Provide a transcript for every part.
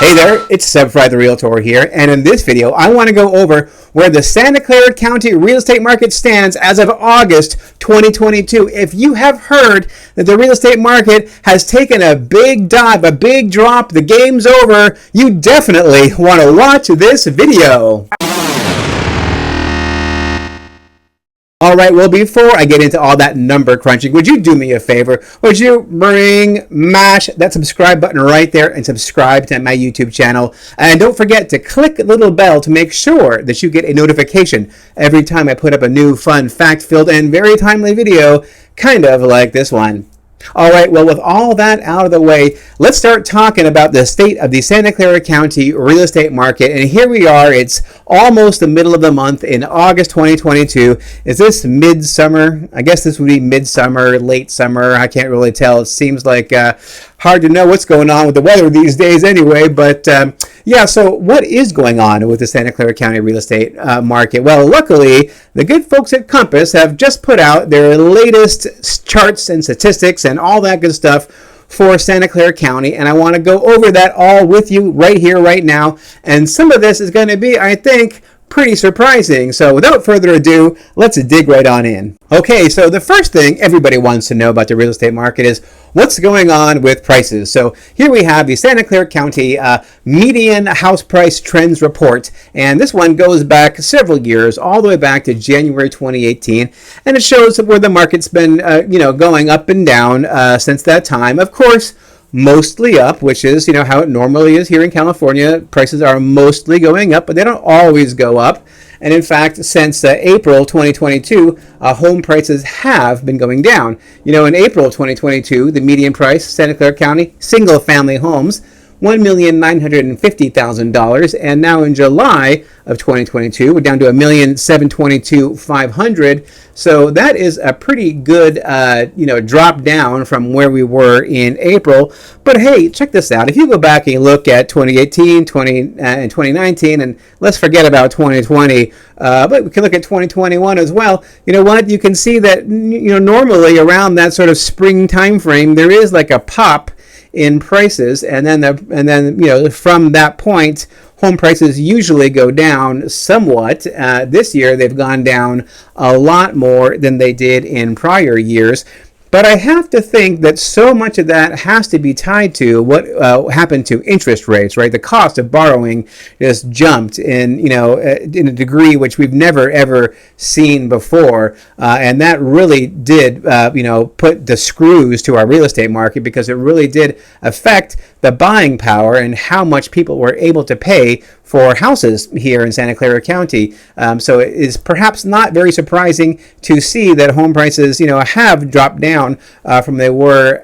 Hey there, it's Seb Fry the Realtor here, and in this video I want to go over where the Santa Clara County real estate market stands as of August 2022. If you have heard that the real estate market has taken a big dive, a big drop, the game's over, you definitely want to watch this video. Alright, well, before I get into all that number crunching, would you do me a favor? Would you mash that subscribe button right there and subscribe to my YouTube channel? And don't forget to click the little bell to make sure that you get a notification every time I put up a new, fun, fact-filled, and very timely video, kind of like this one. All right, well, with all that out of the way, let's start talking about the state of the Santa Clara County real estate market. And here we are. It's almost the middle of the month in August 2022. Is this midsummer? I guess this would be midsummer, late summer. I can't really tell. It seems like hard to know what's going on with the weather these days anyway. But yeah, so what is going on with the Santa Clara County real estate market? Well, luckily, the good folks at Compass have just put out their latest charts and statistics and all that good stuff for Santa Clara County, and I want to go over that all with you right here, right now. And some of this is going to be, I think, pretty surprising. So without further ado, let's dig right on in. Okay, so the first thing everybody wants to know about the real estate market is what's going on with prices. So here we have the Santa Clara County median house price trends report, and this one goes back several years, all the way back to January 2018, and it shows where the market's been going up and down since that time. Of course, mostly up, which is how it normally is here in California. Prices are mostly going up, but they don't always go up. And in fact, since April 2022, home prices have been going down. In April 2022, the median price, Santa Clara County, single family homes, $1,950,000, and now in July of 2022, we're down to $1,722,500. So that is a pretty good, drop down from where we were in April. But hey, check this out. If you go back and you look at 2018, and 2019, and let's forget about 2020, but we can look at 2021 as well. You know what? You can see that normally around that sort of spring time frame, there is like a pop in prices, and then from that point, home prices usually go down somewhat. This year, they've gone down a lot more than they did in prior years. But I have to think that so much of that has to be tied to what happened to interest rates, right? The cost of borrowing just jumped in a degree which we've never ever seen before, and that really did, put the screws to our real estate market, because it really did affect the buying power and how much people were able to pay for houses here in Santa Clara County. So it is perhaps not very surprising to see that home prices, have dropped down from where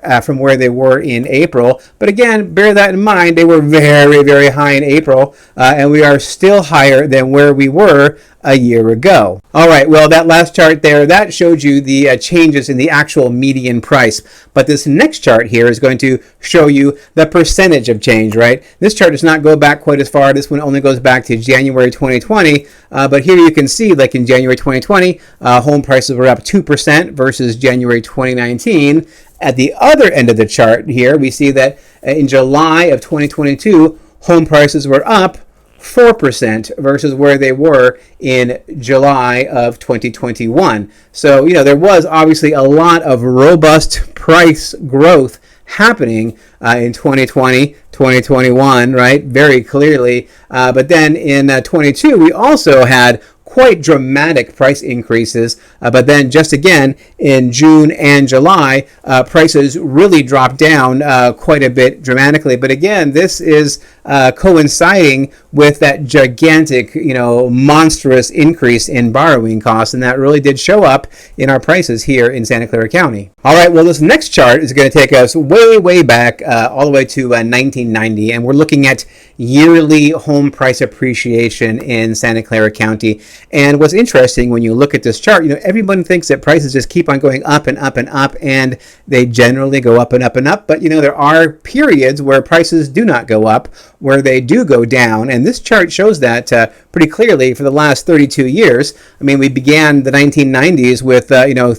they were in April. But again, bear that in mind, they were very, very high in April, and we are still higher than where we were a year ago. All right, well, that last chart there, that showed you the changes in the actual median price. But this next chart here is going to show you the percentage of change, right? This chart does not go back quite as far. This one only goes back to January 2020. But here you can see, like in January 2020, home prices were up 2% versus January 2019. At the other end of the chart here, we see that in July of 2022, home prices were up 4% versus where they were in July of 2021. So, there was obviously a lot of robust price growth happening in 2020, 2021, right? Very clearly. But then in 22, we also had quite dramatic price increases, but then just again in June and July, prices really dropped down quite a bit dramatically. But again, this is coinciding with that gigantic, monstrous increase in borrowing costs, and that really did show up in our prices here in Santa Clara County. All right, well, this next chart is going to take us way, way back, all the way to 1990, and we're looking at yearly home price appreciation in Santa Clara County. And what's interesting when you look at this chart, everyone thinks that prices just keep on going up and up and up, and they generally go up and up and up. But, there are periods where prices do not go up, where they do go down. And this chart shows that pretty clearly for the last 32 years. I mean, we began the 1990s with,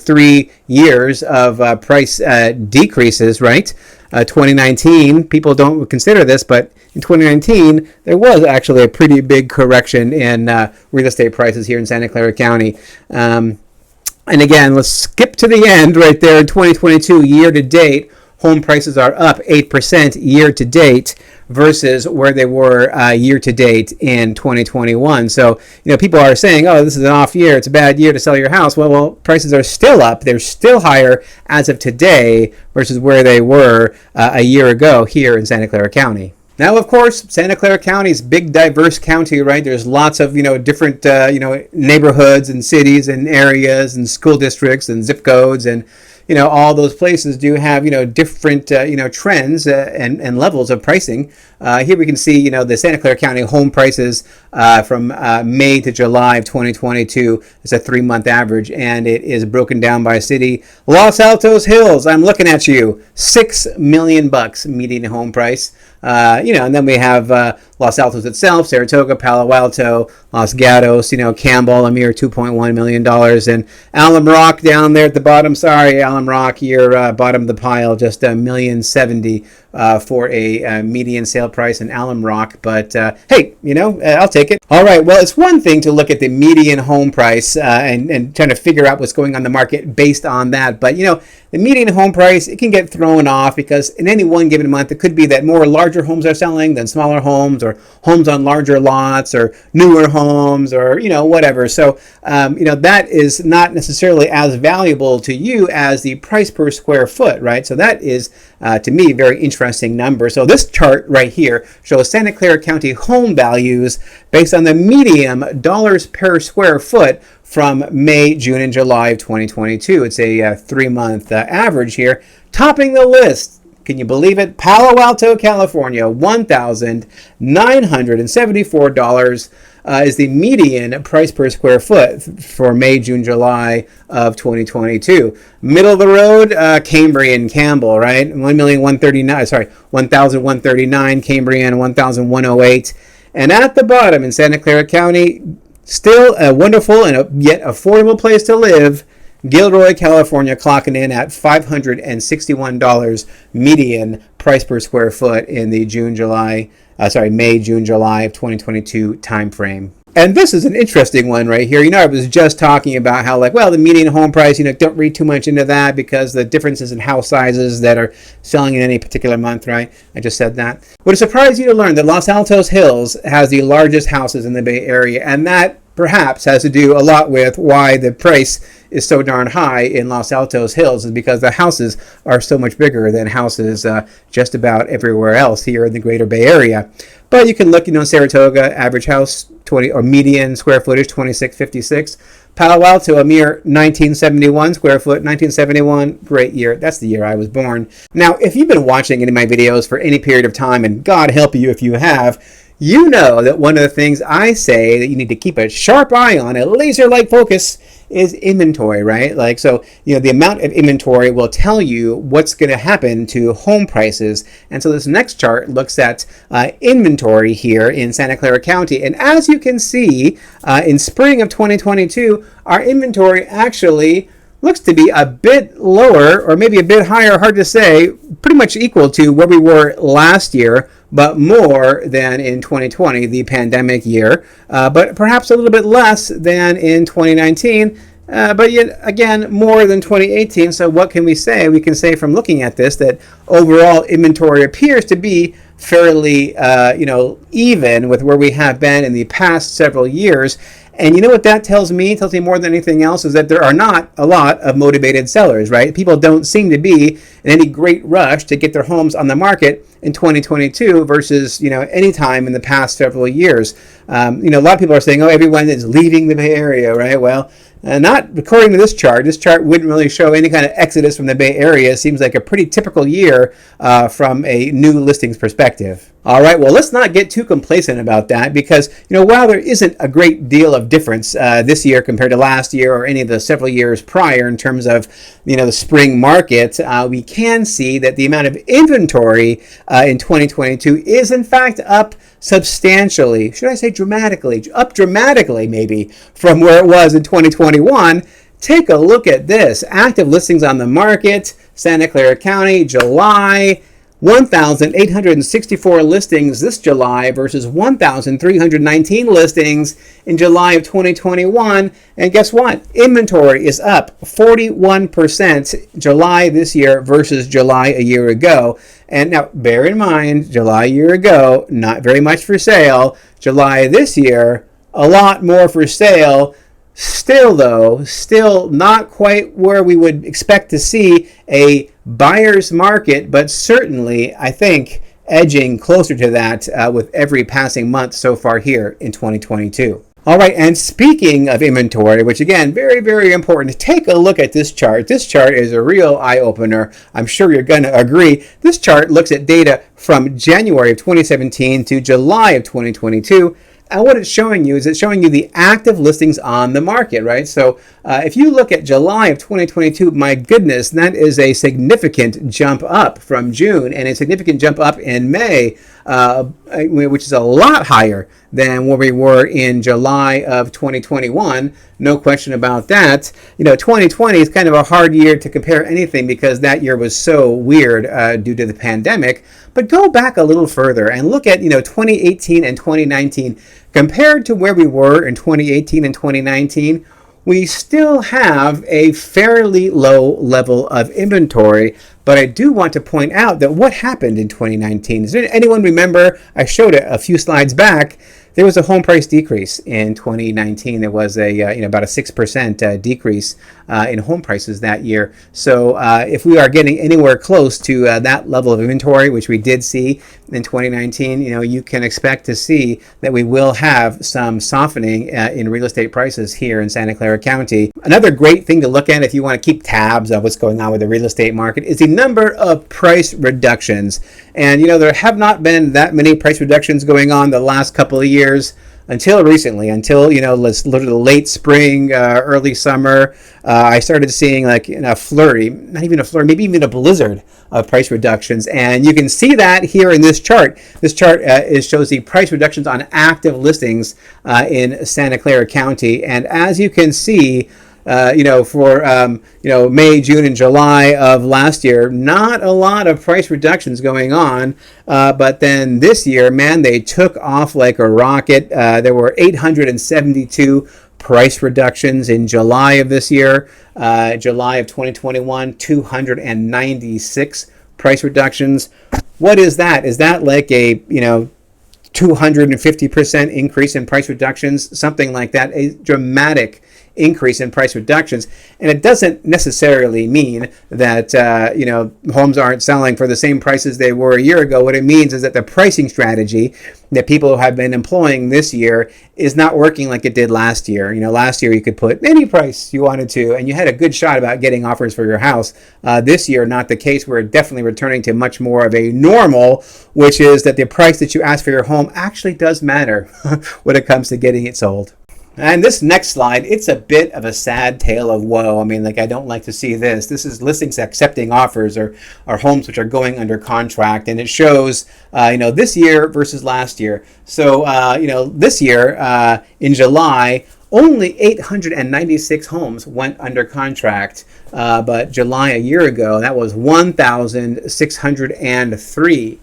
3 years of price decreases, right? 2019. People don't consider this, but in 2019, there was actually a pretty big correction in real estate prices here in Santa Clara County. And again, let's skip to the end right there. In 2022, year to date, home prices are up 8% year to date versus where they were year to date in 2021. So, people are saying, oh, this is an off year. It's a bad year to sell your house. Well, prices are still up. They're still higher as of today versus where they were a year ago here in Santa Clara County. Now, of course, Santa Clara County is a big, diverse county, right? There's lots of, different, neighborhoods and cities and areas and school districts and zip codes, and, all those places do have, different, trends and levels of pricing. Here we can see, the Santa Clara County home prices from May to July of 2022. It's a 3-month average, and it is broken down by city. Los Altos Hills, I'm looking at you, $6 million median home price. And then we have Los Altos itself, Saratoga, Palo Alto, Los Gatos, Campbell, a mere $2.1 million. And Alum Rock down there at the bottom, sorry, Alum Rock, you're bottom of the pile, just $1,070,000 for a median sale price in Alum Rock. But hey, I'll take it. All right, well, it's one thing to look at the median home price and trying to figure out what's going on in the market based on that. But, the median home price, it can get thrown off because in any one given month, it could be that more larger homes are selling than smaller homes, or homes on larger lots, or newer homes, or, whatever. So, that is not necessarily as valuable to you as the price per square foot, right? So that is, to me, very interesting number. So this chart right here shows Santa Clara County home values based on the median dollars per square foot from May, June, and July of 2022. It's a 3-month average here. Topping the list, can you believe it? Palo Alto, California, $1,974 is the median price per square foot for May, June, July of 2022. Middle of the road, Cambrian, Campbell, right? $1,139, Cambrian, $1,108. And at the bottom in Santa Clara County, still a wonderful and yet affordable place to live, Gilroy, California, clocking in at $561 median price per square foot in the May, June, July of 2022 time frame. And this is an interesting one right here. I was just talking about how, the median home price, don't read too much into that because the differences in house sizes that are selling in any particular month, right? I just said that. Would it surprise you to learn that Los Altos Hills has the largest houses in the Bay Area, and that perhaps has to do a lot with why the price is so darn high in Los Altos Hills, is because the houses are so much bigger than houses just about everywhere else here in the greater Bay Area. But you can look, Saratoga, average house, 20 or median square footage, 2656. Palo Alto, a mere 1971 square foot, 1971, great year. That's the year I was born. Now, if you've been watching any of my videos for any period of time, and God help you if you have, you know that one of the things I say that you need to keep a sharp eye on, a laser-like focus, is inventory, right? The amount of inventory will tell you what's going to happen to home prices. And so this next chart looks at inventory here in Santa Clara County. And as you can see, in spring of 2022, our inventory actually looks to be a bit lower, or maybe a bit higher, hard to say, pretty much equal to where we were last year, but more than in 2020, the pandemic year, but perhaps a little bit less than in 2019, but yet again, more than 2018. So what can we say? We can say from looking at this that overall inventory appears to be fairly, even with where we have been in the past several years. And you know what that tells me? It tells me more than anything else is that there are not a lot of motivated sellers, right? People don't seem to be in any great rush to get their homes on the market in 2022 versus, any time in the past several years. A lot of people are saying, everyone is leaving the Bay Area, right? Well, not according to this chart. This chart wouldn't really show any kind of exodus from the Bay Area. It seems like a pretty typical year from a new listings perspective. All right, well, let's not get too complacent about that because, while there isn't a great deal of difference this year compared to last year or any of the several years prior in terms of, the spring market, we can see that the amount of inventory in 2022 is, in fact, up substantially. Should I say dramatically? Up dramatically, maybe, from where it was in 2021. Take a look at this. Active listings on the market, Santa Clara County, July. 1,864 listings this July versus 1,319 listings in July of 2021. And guess what? Inventory is up 41% July this year versus July a year ago. And now, bear in mind, July a year ago, not very much for sale. July this year, a lot more for sale. Still, though, still not quite where we would expect to see a buyer's market, but certainly, I think, edging closer to that with every passing month so far here in 2022. All right, and speaking of inventory, which again, very, very important, take a look at this chart. This chart is a real eye-opener. I'm sure you're going to agree. This chart looks at data from January of 2017 to July of 2022. And what it's showing you is it's showing you the active listings on the market, right? So if you look at July of 2022, my goodness, that is a significant jump up from June and a significant jump up in May, which is a lot higher than where we were in July of 2021. No question about that. 2020 is kind of a hard year to compare anything because that year was so weird due to the pandemic. But go back a little further and look at 2018 and 2019. Compared to where we were in 2018 and 2019, we still have a fairly low level of inventory. But I do want to point out that what happened in 2019. Does anyone remember? I showed it a few slides back. There was a home price decrease in 2019. There was about a 6% decrease in home prices that year. So if we are getting anywhere close to that level of inventory, which we did see in 2019, you can expect to see that we will have some softening in real estate prices here in Santa Clara County. Another great thing to look at if you want to keep tabs of what's going on with the real estate market is the number of price reductions. And there have not been that many price reductions going on the last couple of years until recently, let's look at the late spring, early summer. I started seeing a flurry, not even a flurry, maybe even a blizzard of price reductions. And you can see that here in this chart. This chart shows the price reductions on active listings in Santa Clara County. And as you can see, for May, June, and July of last year, not a lot of price reductions going on. But then this year, man, they took off like a rocket. There were 872 price reductions in July of this year. July of 2021, 296 price reductions. What is that? Is that like a 250% increase in price reductions? Something like that. A dramatic increase in price reductions. And it doesn't necessarily mean that homes aren't selling for the same prices they were a year ago. What it means is that the pricing strategy that people have been employing this year is not working like it did last year. Last year you could put any price you wanted to and you had a good shot about getting offers for your house. This year, not the case. We're definitely returning to much more of a normal, which is that the price that you ask for your home actually does matter when it comes to getting it sold. And this next slide, it's a bit of a sad tale of woe. I don't like to see this. This is listings accepting offers or homes which are going under contract. And it shows, this year versus last year. So, this year in July, only 896 homes went under contract. But July a year ago, that was 1,603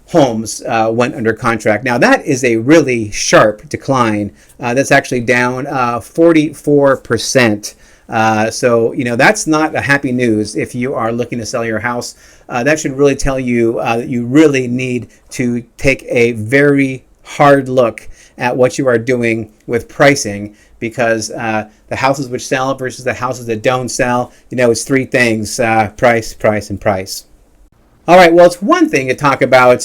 homes went under contract. Now that is a really sharp decline. That's actually down 44%. So that's not a happy news if you are looking to sell your house. That should really tell you that you really need to take a very hard look at what you are doing with pricing, because the houses which sell versus the houses that don't sell, it's three things: price, price, and price. All right, well, it's one thing to talk about,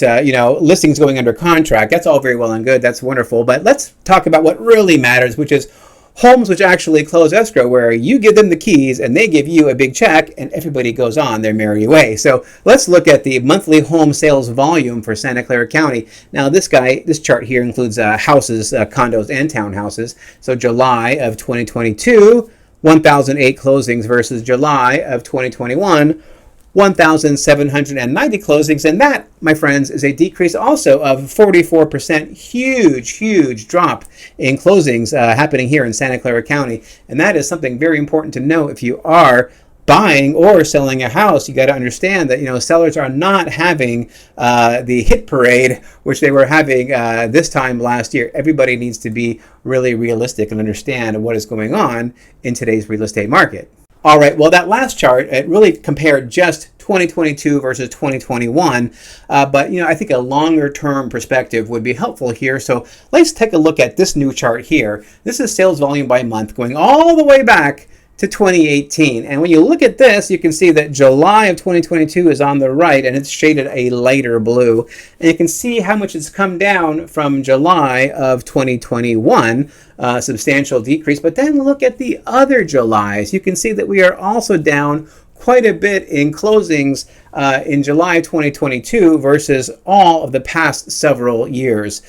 listings going under contract. That's all very well and good. That's wonderful. But let's talk about what really matters, which is homes which actually close escrow, where you give them the keys and they give you a big check and everybody goes on their merry way. So let's look at the monthly home sales volume for Santa Clara County. Now, this chart here includes houses, condos, and townhouses. So July of 2022, 1,008 closings versus July of 2021, 1,790 closings, and that, my friends, is a decrease also of 44%. Huge drop in closings happening here in Santa Clara County, and that is something very important to know if you are buying or selling a house, you got to understand that, sellers are not having the hit parade which they were having this time last year. Everybody needs to be really realistic and understand what is going on in today's real estate market. All right, well, that last chart, it really compared just 2022 versus 2021, but I think a longer term perspective would be helpful here. So let's take a look at this new chart here. This is sales volume by month going all the way back to 2018. And when you look at this, you can see that July of 2022 is on the right, and it's shaded a lighter blue. And you can see how much it's come down from July of 2021, substantial decrease. But then look at the other Julys. You can see that we are also down quite a bit in closings in July 2022 versus all of the past several years.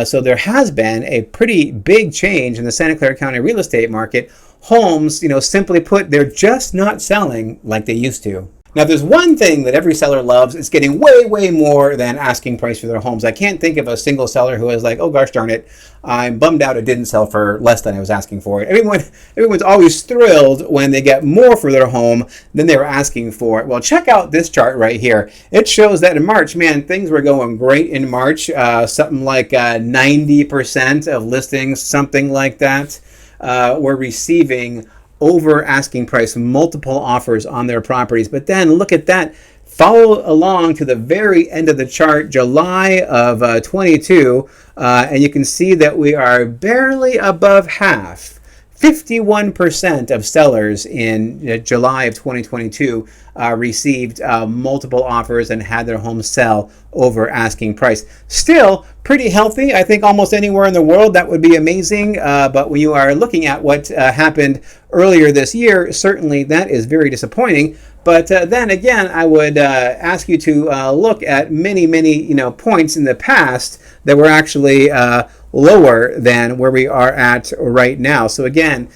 So there has been a pretty big change in the Santa Clara County real estate market. Homes, simply put, they're just not selling like they used to. Now, there's one thing that every seller loves. It's getting way, way more than asking price for their homes. I can't think of a single seller who is like, oh, gosh darn it, I'm bummed out it didn't sell for less than I was asking for it. Everyone's always thrilled when they get more for their home than they were asking for it. Well, check out this chart right here. It shows that in March, man, things were going great in March. Something like 90% of listings, something like that, were receiving over asking price, multiple offers on their properties. But then look at that. Follow along to the very end of the chart, July of 22, and you can see that we are barely above half. 51% of sellers in July of 2022 received multiple offers and had their home sell over asking price. Still pretty healthy. I think almost anywhere in the world that would be amazing. But when you are looking at what happened earlier this year, certainly that is very disappointing. But then again, I would ask you to look at many, points in the past that were actually lower than where we are at right now. So again,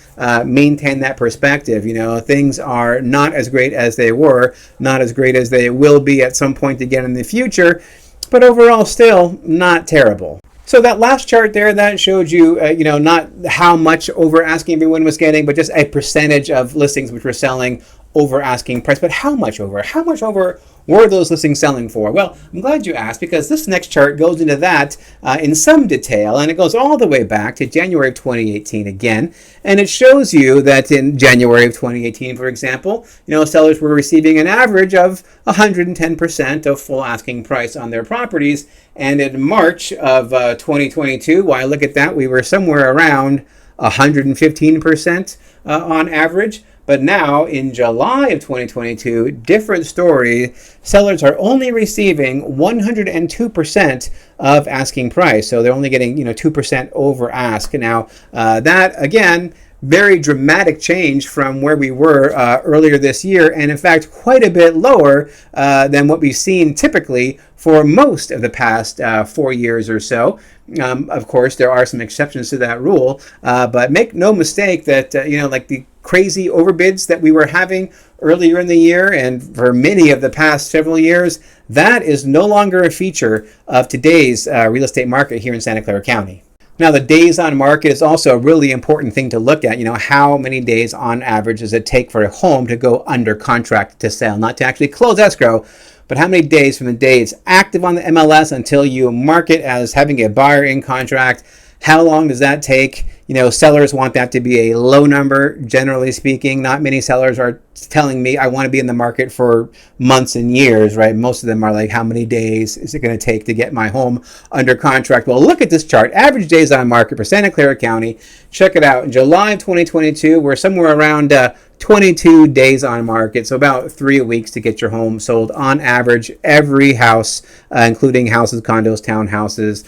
maintain that perspective. Things are not as great as they were, not as great as they will be at some point again in the future, but overall still not terrible. So that last chart there, that showed you, not how much over asking everyone was getting, but just a percentage of listings which were selling over asking price. But how much over? How much over were those listings selling for? Well, I'm glad you asked, because this next chart goes into that in some detail, and it goes all the way back to January of 2018 again, and it shows you that in January of 2018, for example, sellers were receiving an average of 110% of full asking price on their properties, and in March of 2022, while I look at that, we were somewhere around 115% on average. But now in July of 2022, different story. Sellers are only receiving 102% of asking price. So they're only getting 2% over ask. Now that again, very dramatic change from where we were earlier this year, and in fact quite a bit lower than what we've seen typically for most of the past 4 years or so. Of course, there are some exceptions to that rule, but make no mistake that like the crazy overbids that we were having earlier in the year and for many of the past several years, that is no longer a feature of today's real estate market here in Santa Clara County. Now, the days on market is also a really important thing to look at. How many days on average does it take for a home to go under contract to sell, not to actually close escrow, but how many days from the day it's active on the MLS until you mark it as having a buyer in contract? How long does that take? Sellers want that to be a low number, generally speaking. Not many sellers are telling me I want to be in the market for months and years, right? Most of them are like, how many days is it going to take to get my home under contract? Well, look at this chart. Average days on market for Santa Clara County. Check it out. In July of 2022, we're somewhere around 22 days on market, so about 3 weeks to get your home sold on average. Every house, including houses, condos, townhouses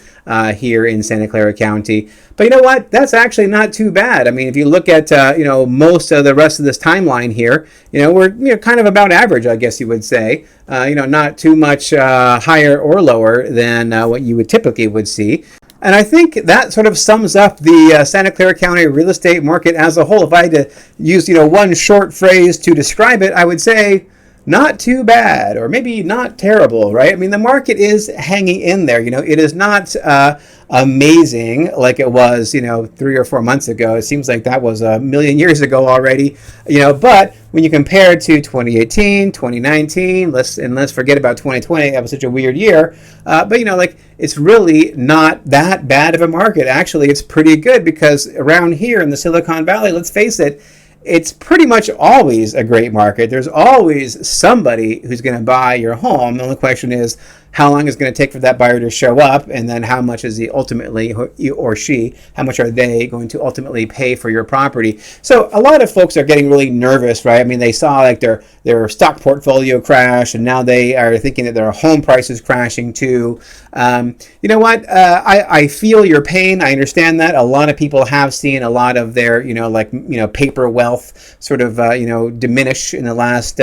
here in Santa Clara County. But you know what? That's actually not too bad. I mean, if you look at most of the rest of this timeline here, we're kind of about average, I guess you would say. Not too much higher or lower than what you would typically would see. And I think that sort of sums up the Santa Clara County real estate market as a whole. If I had to use, one short phrase to describe it, I would say not too bad, or maybe not terrible, right? I mean, the market is hanging in there. It is not amazing like it was, 3 or 4 months ago. It seems like that was a million years ago already, but when you compare it to 2018, 2019, let's forget about 2020. That was such a weird year. But it's really not that bad of a market. Actually, it's pretty good, because around here in the Silicon Valley, let's face it, it's pretty much always a great market. There's always somebody who's going to buy your home. The only question is how long is it going to take for that buyer to show up, and then how much is he ultimately, or she, how much are they going to ultimately pay for your property? So a lot of folks are getting really nervous, right? I mean, they saw like their stock portfolio crash, and now they are thinking that their home price is crashing too. You know what? I feel your pain. I understand that. A lot of people have seen a lot of their, paper wealth sort of, diminish in the last,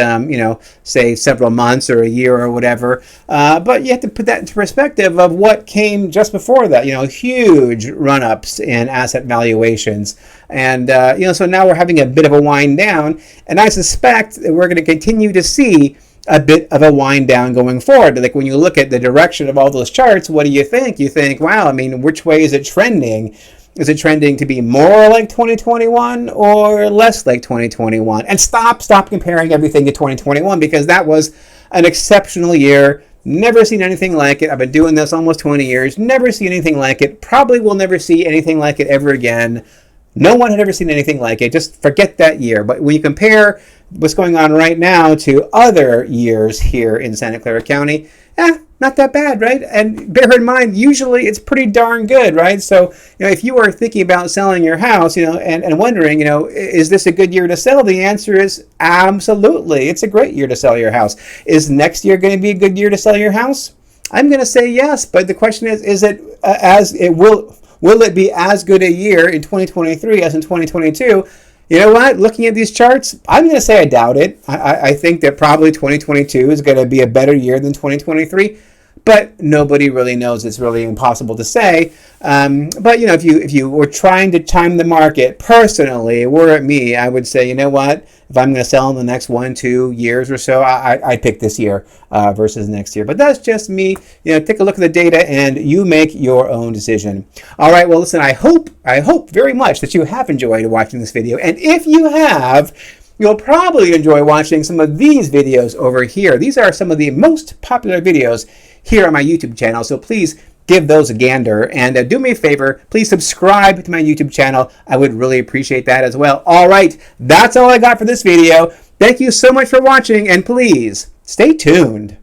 say several months or a year or whatever. But you have to put that into perspective of what came just before that, huge run-ups in asset valuations. And, so now we're having a bit of a wind down. And I suspect that we're going to continue to see a bit of a wind down going forward. Like when you look at the direction of all those charts, what do you think? You think, wow, I mean, which way is it trending? Is it trending to be more like 2021 or less like 2021? And stop comparing everything to 2021, because that was an exceptional year. Never seen anything like it. I've been doing this almost 20 years. Never seen anything like it. Probably will never see anything like it ever again. No one had ever seen anything like it. Just forget that year. But when you compare what's going on right now to other years here in Santa Clara County, not that bad, right? And bear in mind, usually it's pretty darn good, right? So, if you are thinking about selling your house, and wondering, is this a good year to sell? The answer is absolutely. It's a great year to sell your house. Is next year going to be a good year to sell your house? I'm going to say yes, but the question is it will it be as good a year in 2023 as in 2022? You know what? Looking at these charts, I'm going to say I doubt it. I think that probably 2022 is going to be a better year than 2023, but nobody really knows. It's really impossible to say. But if you were trying to time the market, personally, were it me, I would say, you know what? If I'm going to sell in the next 1-2 years or so, I'd pick this year versus next year. But that's just me. Take a look at the data and you make your own decision. All right. Well, listen, I hope very much that you have enjoyed watching this video. And if you have, you'll probably enjoy watching some of these videos over here. These are some of the most popular videos here on my YouTube channel. So please give those a gander, and do me a favor, please subscribe to my YouTube channel. I would really appreciate that as well. All right, that's all I got for this video. Thank you so much for watching, and please stay tuned.